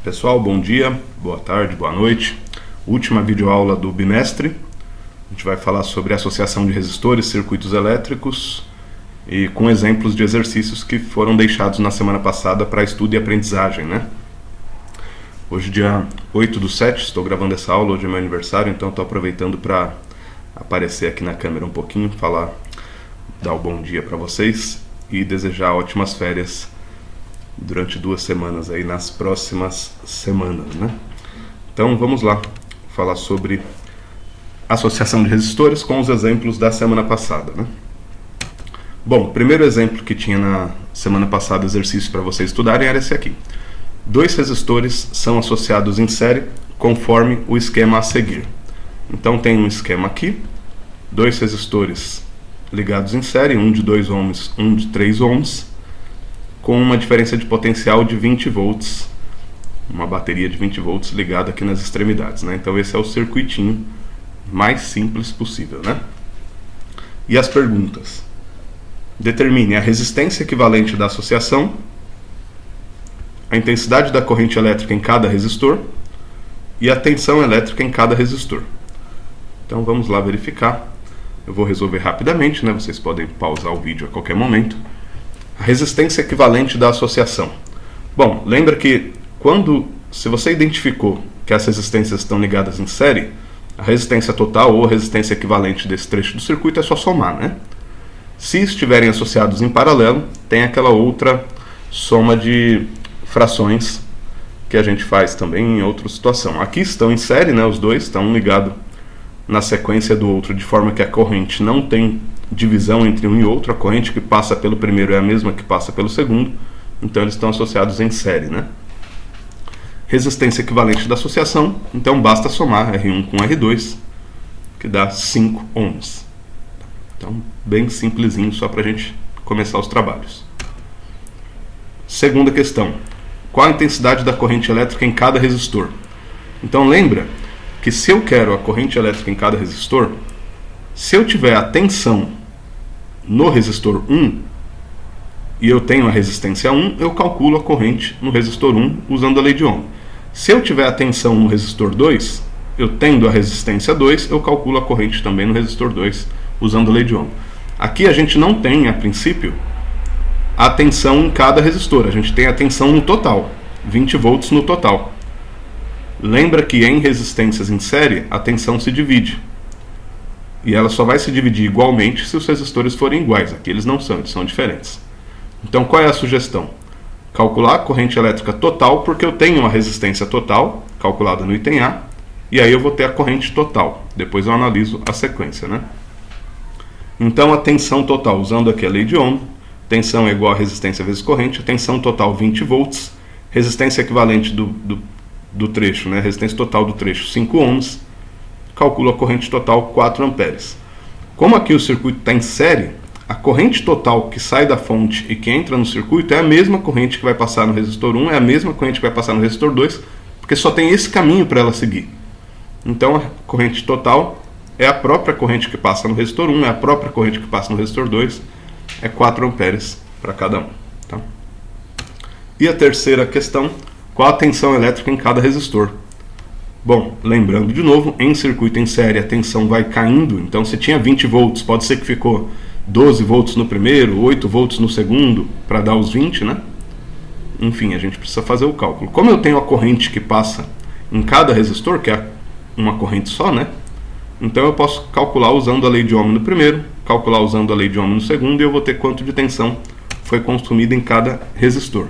Pessoal, bom dia, boa tarde, boa noite. Última videoaula do bimestre. A gente vai falar sobre associação de resistores, circuitos elétricos e com exemplos de exercícios que foram deixados na semana passada para estudo e aprendizagem, né? Hoje, dia 8/7, estou gravando essa aula, hoje é meu aniversário, então estou aproveitando para aparecer aqui na câmera um pouquinho, dar o bom dia para vocês e desejar ótimas férias durante 2 semanas aí nas próximas semanas, né? Então vamos lá falar sobre associação de resistores com os exemplos da semana passada, né? Bom, o primeiro exemplo que tinha na semana passada, exercício para vocês estudarem, era esse aqui. 2 resistores são associados em série conforme o esquema a seguir. Então tem um esquema aqui, 2 resistores ligados em série, um de 2 ohms, um de 3 ohms, com uma diferença de potencial de 20 volts, uma bateria de 20 volts ligada aqui nas extremidades, né? Então esse é o circuitinho mais simples possível, né? E as perguntas: determine a resistência equivalente da associação, a intensidade da corrente elétrica em cada resistor e a tensão elétrica em cada resistor. Então vamos lá verificar. Eu vou resolver rapidamente, né? Vocês podem pausar o vídeo a qualquer momento. A resistência equivalente da associação. Bom, lembra que se você identificou que as resistências estão ligadas em série, a resistência total ou a resistência equivalente desse trecho do circuito é só somar, né? Se estiverem associados em paralelo, tem aquela outra soma de frações que a gente faz também em outra situação. Aqui estão em série, né? Os dois estão ligados na sequência do outro, de forma que a corrente não tem divisão entre um e outro. A corrente que passa pelo primeiro é a mesma que passa pelo segundo, então eles estão associados em série, né? Resistência equivalente da associação, então basta somar R1 com R2, que dá 5 ohms. Então, bem simplesinho, só para a gente começar os trabalhos. Segunda questão: qual a intensidade da corrente elétrica em cada resistor? Então lembra que se eu quero a corrente elétrica em cada resistor, se eu tiver a tensão no resistor 1 e eu tenho a resistência 1, eu calculo a corrente no resistor 1 usando a lei de Ohm. Se eu tiver a tensão no resistor 2, eu tendo a resistência 2, eu calculo a corrente também no resistor 2 usando a lei de Ohm. Aqui a gente não tem, a princípio, a tensão em cada resistor, a gente tem a tensão no total, 20 volts no total. Lembra que em resistências em série, a tensão se divide. E ela só vai se dividir igualmente se os resistores forem iguais. Aqui eles não são, eles são diferentes. Então qual é a sugestão? Calcular a corrente elétrica total, porque eu tenho uma resistência total, calculada no item A, e aí eu vou ter a corrente total. Depois eu analiso a sequência, né? Então a tensão total, usando aqui a lei de Ohm, tensão é igual a resistência vezes corrente, a tensão total 20 volts, resistência equivalente do trecho, né? Resistência total do trecho 5 ohms, calculo a corrente total 4 amperes. Como aqui o circuito está em série, a corrente total que sai da fonte e que entra no circuito é a mesma corrente que vai passar no resistor 1, é a mesma corrente que vai passar no resistor 2, porque só tem esse caminho para ela seguir. Então a corrente total é a própria corrente que passa no resistor 1, é a própria corrente que passa no resistor 2, é 4 amperes para cada um. Tá? E a terceira questão: qual a tensão elétrica em cada resistor? Bom, lembrando de novo, em circuito em série a tensão vai caindo, então se tinha 20 volts, pode ser que ficou 12 volts no primeiro, 8 volts no segundo, para dar os 20, né? Enfim, a gente precisa fazer o cálculo. Como eu tenho a corrente que passa em cada resistor, que é uma corrente só, né? Então eu posso calcular usando a lei de Ohm no primeiro, calcular usando a lei de Ohm no segundo, e eu vou ter quanto de tensão foi consumida em cada resistor.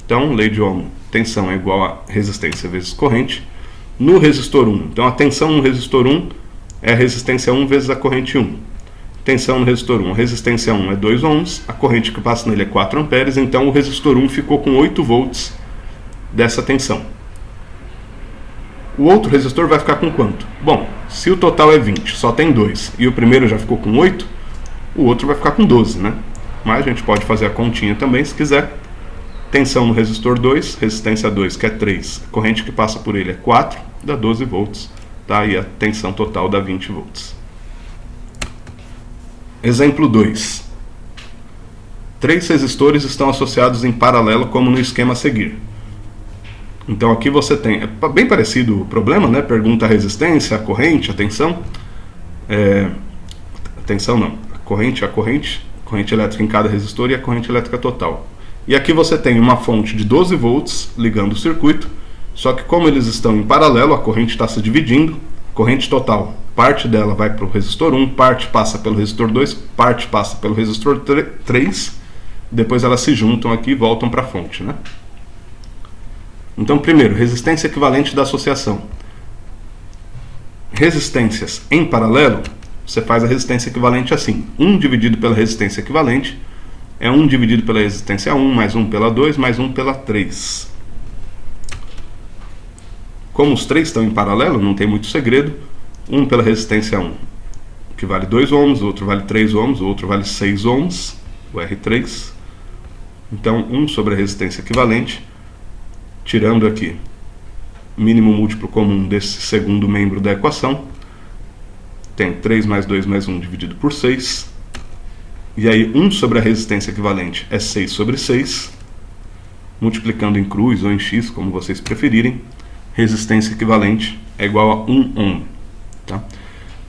Então, lei de Ohm, tensão é igual a resistência vezes corrente no resistor 1. Então a tensão no resistor 1 é a resistência 1 vezes a corrente 1. Tensão no resistor 1, a resistência 1 é 2 ohms, a corrente que passa nele é 4 amperes, então o resistor 1 ficou com 8 volts dessa tensão. O outro resistor vai ficar com quanto? Bom, se o total é 20, só tem 2, e o primeiro já ficou com 8, o outro vai ficar com 12, né? Mas a gente pode fazer a continha também, se quiser. Tensão no resistor 2, resistência 2, que é 3, a corrente que passa por ele é 4, dá 12 volts, tá? E a tensão total dá 20 volts. Exemplo 2. 3 resistores estão associados em paralelo como no esquema a seguir. Então aqui você tem, é bem parecido o problema, né? Pergunta a resistência, a corrente, a tensão. Tensão não, a corrente elétrica em cada resistor e a corrente elétrica total. E aqui você tem uma fonte de 12 volts ligando o circuito, só que como eles estão em paralelo, a corrente está se dividindo, corrente total, parte dela vai para o resistor 1, parte passa pelo resistor 2, parte passa pelo resistor 3, depois elas se juntam aqui e voltam para a fonte, né? Então, primeiro, resistência equivalente da associação. Resistências em paralelo, você faz a resistência equivalente assim. 1 dividido pela resistência equivalente é 1 dividido pela resistência 1, mais 1 pela 2, mais 1 pela 3. Como os três estão em paralelo, não tem muito segredo. 1 pela resistência 1, que vale 2 ohms, o outro vale 3 ohms, o outro vale 6 ohms, o R3. Então, 1 sobre a resistência equivalente, tirando aqui mínimo múltiplo comum desse segundo membro da equação, tem 3 mais 2 mais 1 dividido por 6. E aí 1 sobre a resistência equivalente é 6 sobre 6. Multiplicando em cruz ou em x, como vocês preferirem, resistência equivalente é igual a 1 ohm. Tá?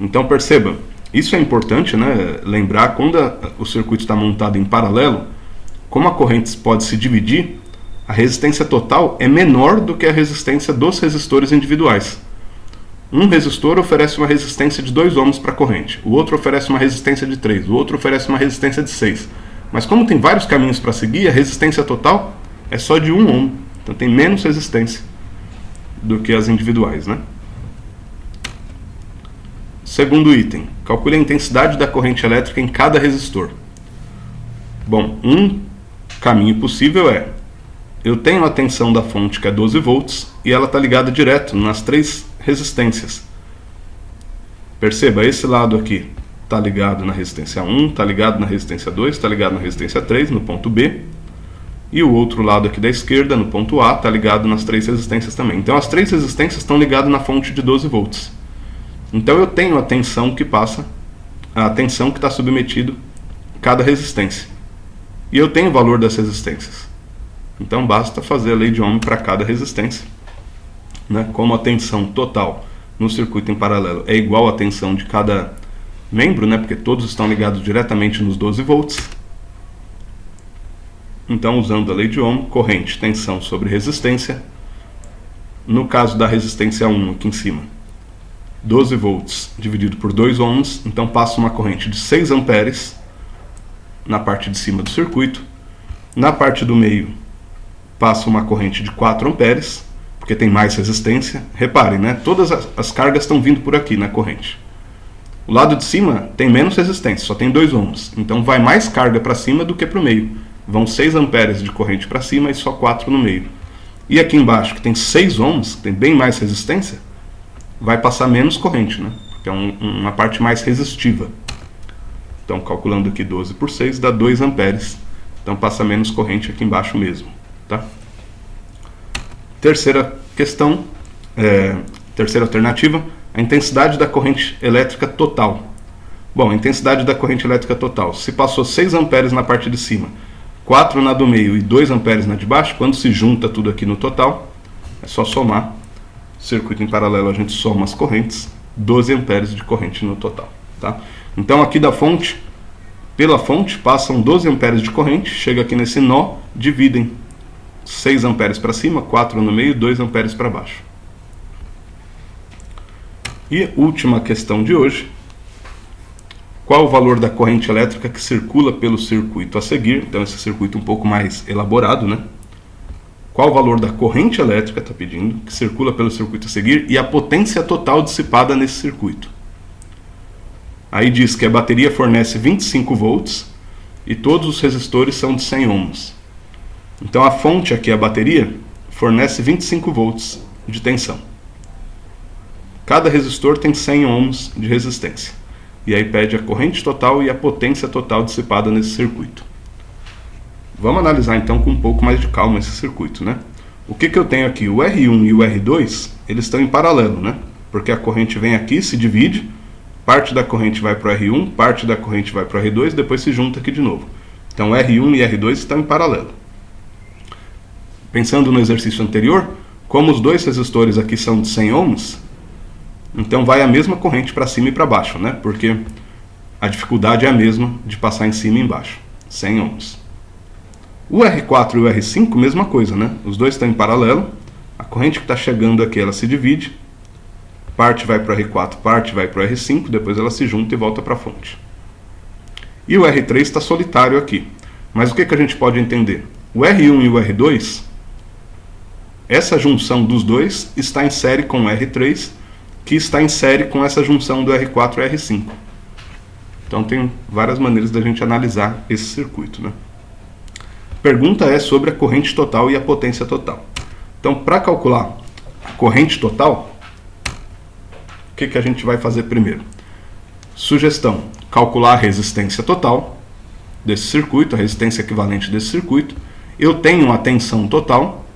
Então perceba, isso é importante, né? Lembrar, quando o circuito está montado em paralelo, como a corrente pode se dividir, a resistência total é menor do que a resistência dos resistores individuais. Um resistor oferece uma resistência de 2 ohms para a corrente, o outro oferece uma resistência de 3, o outro oferece uma resistência de 6. Mas como tem vários caminhos para seguir, a resistência total é só de 1 ohm, então tem menos resistência do que as individuais, né? Segundo item, calcule a intensidade da corrente elétrica em cada resistor. Bom, um caminho possível é: eu tenho a tensão da fonte, que é 12 volts, e ela está ligada direto nas 3 resistências. Perceba, esse lado aqui está ligado na resistência 1, está ligado na resistência 2, está ligado na resistência 3, no ponto B, e o outro lado aqui da esquerda, no ponto A, está ligado nas 3 resistências também. Então as 3 resistências estão ligadas na fonte de 12 volts. Então eu tenho a tensão que passa, a tensão que está submetido a cada resistência. E eu tenho o valor das resistências. Então basta fazer a lei de Ohm para cada resistência, né? Como a tensão total no circuito em paralelo é igual à tensão de cada membro, né? Porque todos estão ligados diretamente nos 12 volts. Então, usando a lei de Ohm, corrente, tensão sobre resistência. No caso da resistência 1 aqui em cima, 12 volts dividido por 2 ohms, então passa uma corrente de 6 amperes na parte de cima do circuito. Na parte do meio passa uma corrente de 4 amperes, porque tem mais resistência. Reparem, né? Todas as cargas estão vindo por aqui na corrente. O lado de cima tem menos resistência, só tem 2 ohms, então vai mais carga para cima do que para o meio. Vão 6 amperes de corrente para cima e só 4 no meio. E aqui embaixo, que tem 6 ohms, tem bem mais resistência, vai passar menos corrente, né? Porque é uma parte mais resistiva. Então, calculando aqui 12 por 6, dá 2 amperes. Então, passa menos corrente aqui embaixo mesmo. Tá? Terceira questão, terceira alternativa, a intensidade da corrente elétrica total. Bom, a intensidade da corrente elétrica total. Se passou 6 amperes na parte de cima, 4 na do meio e 2 amperes na de baixo, quando se junta tudo aqui no total, é só somar. Circuito em paralelo, a gente soma as correntes, 12 amperes de corrente no total. Tá? Então aqui da fonte, pela fonte, passam 12 amperes de corrente, chega aqui nesse nó, dividem 6 amperes para cima, 4 no meio, 2 amperes para baixo. E última questão de hoje: qual o valor da corrente elétrica que circula pelo circuito a seguir? Então esse circuito um pouco mais elaborado, né? Qual o valor da corrente elétrica, está pedindo, que circula pelo circuito a seguir, e a potência total dissipada nesse circuito. Aí diz que a bateria fornece 25 volts e todos os resistores são de 100 ohms. Então a fonte aqui, a bateria, fornece 25 volts de tensão. Cada resistor tem 100 ohms de resistência. E aí pede a corrente total e a potência total dissipada nesse circuito. Vamos analisar então com um pouco mais de calma esse circuito, né? O que eu tenho aqui? O R1 e o R2, eles estão em paralelo, né? Porque a corrente vem aqui, se divide, parte da corrente vai para o R1, parte da corrente vai para o R2, depois se junta aqui de novo. Então R1 e R2 estão em paralelo. Pensando no exercício anterior, como os dois resistores aqui são de 100 ohms, então vai a mesma corrente para cima e para baixo, né? Porque a dificuldade é a mesma de passar em cima e embaixo, 100 ohms. O R4 e o R5, mesma coisa, né? Os dois estão em paralelo, a corrente que está chegando aqui, ela se divide, parte vai para o R4, parte vai para o R5, depois ela se junta e volta para a fonte. E o R3 está solitário aqui. Mas o que a gente pode entender? O R1 e o R2, essa junção dos dois está em série com o R3, que está em série com essa junção do R4 e R5. Então tem várias maneiras da gente analisar esse circuito, né? A pergunta é sobre a corrente total e a potência total. Então, para calcular a corrente total, o que a gente vai fazer primeiro? Sugestão: calcular a resistência total desse circuito, a resistência equivalente desse circuito. Eu tenho a tensão total,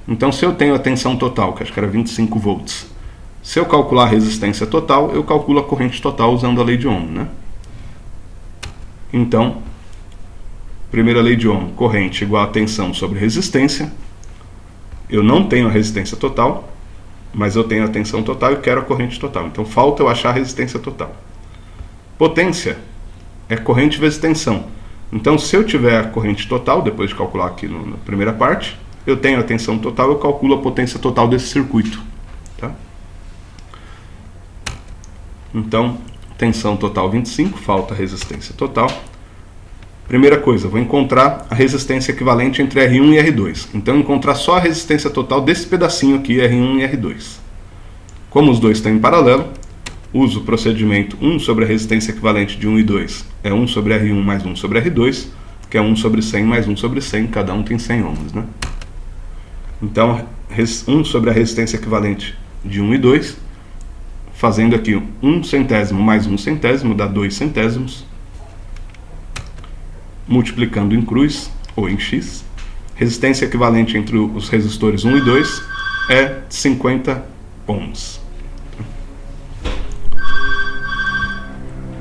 então se eu tenho a tensão total, que acho que era 25 volts, se eu calcular a resistência total, eu calculo a corrente total usando a lei de Ohm, né? Então, primeira lei de Ohm, corrente igual a tensão sobre resistência. Eu não tenho a resistência total, mas eu tenho a tensão total e quero a corrente total. Então falta eu achar a resistência total. Potência é corrente vezes tensão. Então se eu tiver a corrente total, depois de calcular aqui na primeira parte, eu tenho a tensão total, eu calculo a potência total desse circuito. Tá? Então, tensão total 25, falta a resistência total. Primeira coisa, vou encontrar a resistência equivalente entre R1 e R2. Então, encontrar só a resistência total desse pedacinho aqui, R1 e R2. Como os dois estão em paralelo, uso o procedimento 1 sobre a resistência equivalente de 1 e 2 é 1 sobre R1 mais 1 sobre R2, que é 1 sobre 100 mais 1 sobre 100, cada um tem 100 ohms, né? Então, 1 sobre a resistência equivalente de 1 e 2, fazendo aqui 1 centésimo mais 1 centésimo dá 2 centésimos, multiplicando em cruz, ou em x, resistência equivalente entre os resistores 1 e 2 é 50 ohms.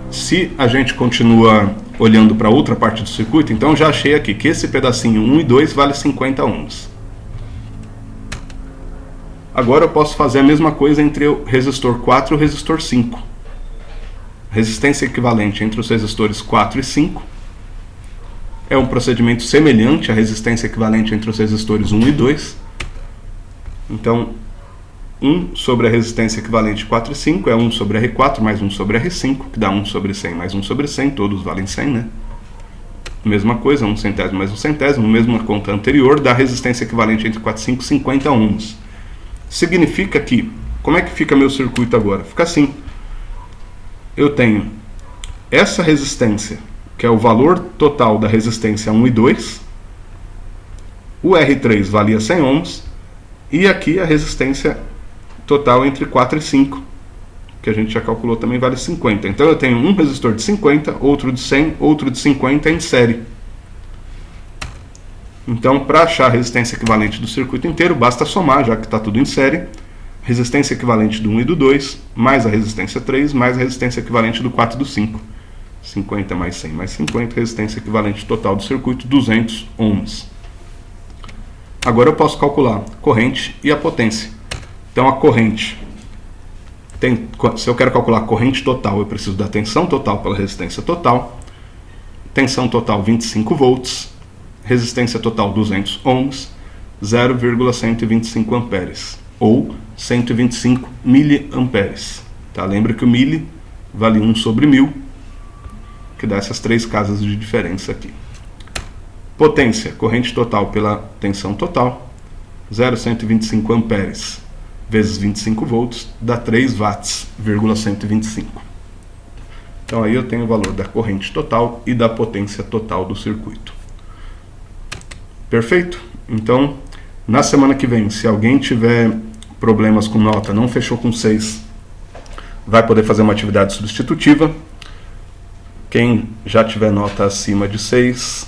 Se a gente continua olhando para outra parte do circuito, então eu já achei aqui que esse pedacinho 1 e 2 vale 50 ohms. Agora eu posso fazer a mesma coisa entre o resistor 4 e o resistor 5. Resistência equivalente entre os resistores 4 e 5 é um procedimento semelhante à resistência equivalente entre os resistores 1 e 2. Então, 1 sobre a resistência equivalente 4 e 5 é 1 sobre R4 mais 1 sobre R5, que dá 1 sobre 100 mais 1 sobre 100, todos valem 100, né? Mesma coisa, 1 centésimo mais 1 centésimo, mesma conta anterior, dá resistência equivalente entre 4 e 5, 50 ohms. Significa que, como é que fica meu circuito agora? Fica assim. Eu tenho essa resistência, que é o valor total da resistência 1 e 2, o R3 valia 100 ohms, e aqui a resistência total entre 4 e 5, que a gente já calculou também, vale 50. Então eu tenho um resistor de 50, outro de 100, outro de 50 em série. Então, para achar a resistência equivalente do circuito inteiro, basta somar, já que está tudo em série, resistência equivalente do 1 e do 2, mais a resistência 3, mais a resistência equivalente do 4 e do 5. 50 mais 100 mais 50, resistência equivalente total do circuito, 200 ohms. Agora eu posso calcular a corrente e a potência. Então a corrente, se eu quero calcular a corrente total, eu preciso da tensão total pela resistência total. Tensão total 25 volts, resistência total 200 ohms, 0,125 amperes, ou 125 miliamperes. Tá? Lembra que o mili vale 1 sobre 1000, que dá essas três casas de diferença aqui. Potência, corrente total pela tensão total, 0,125 amperes vezes 25 volts, dá 3 watts, 125. Então aí eu tenho o valor da corrente total e da potência total do circuito. Perfeito? Então, na semana que vem, se alguém tiver problemas com nota, não fechou com 6, vai poder fazer uma atividade substitutiva. Quem já tiver nota acima de 6,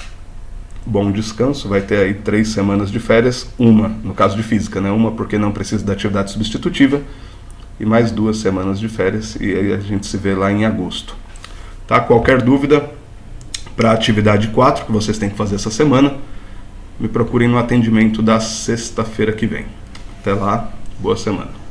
bom descanso, vai ter aí 3 semanas de férias, uma, no caso de física, né? Uma porque não precisa da atividade substitutiva, e mais 2 semanas de férias, e aí a gente se vê lá em agosto. Tá? Qualquer dúvida para a atividade 4, que vocês têm que fazer essa semana, me procurem no atendimento da sexta-feira que vem. Até lá, boa semana.